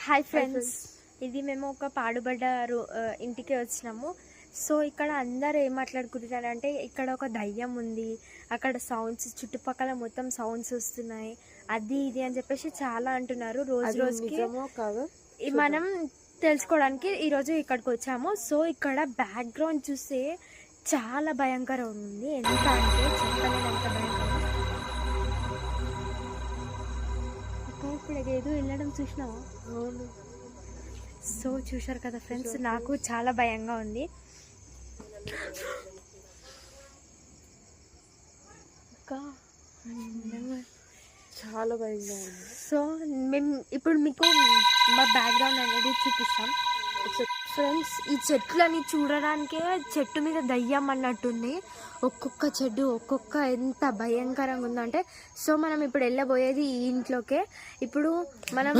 Hi friends, ఇది మేము ఒక పాడుబడ్డ ఇంటికి వచ్చినాము. సో ఇక్కడ అందరు ఏం మాట్లాడుకుంటున్నారంటే ఇక్కడ ఒక దయ్యం ఉంది, అక్కడ సౌండ్స్ చుట్టుపక్కల మొత్తం సౌండ్స్ వస్తున్నాయి, అది ఇది అని చెప్పేసి చాలా అంటున్నారు. రోజు రోజుకి మనం తెలుసుకోవడానికి ఈరోజు ఇక్కడికి వచ్చాము. సో ఇక్కడ బ్యాక్గ్రౌండ్ చూస్తే చాలా భయంకరం ఉంది. ఎంత అంటే చెప్పలేనంత భయంకరం. ఇప్పుడు ఏదో వెళ్ళడం చూసినావా? అవును. సో చూశారు కదా ఫ్రెండ్స్, నాకు చాలా భయంగా ఉంది. చాలా భయంగా ఉంది. సో మేము ఇప్పుడు మీకు మా బ్యాక్గ్రౌండ్ అనేది చూపిస్తాం ఫ్రెండ్స్. ఈ చెట్లని చూడడానికే చెట్టు మీద దయ్యం అన్నట్టుంది. ఒక్కొక్క చెట్టు ఒక్కొక్క ఎంత భయంకరంగా ఉందంటే. సో మనం ఇప్పుడు వెళ్ళబోయేది ఈ ఇంట్లోకే. ఇప్పుడు మనం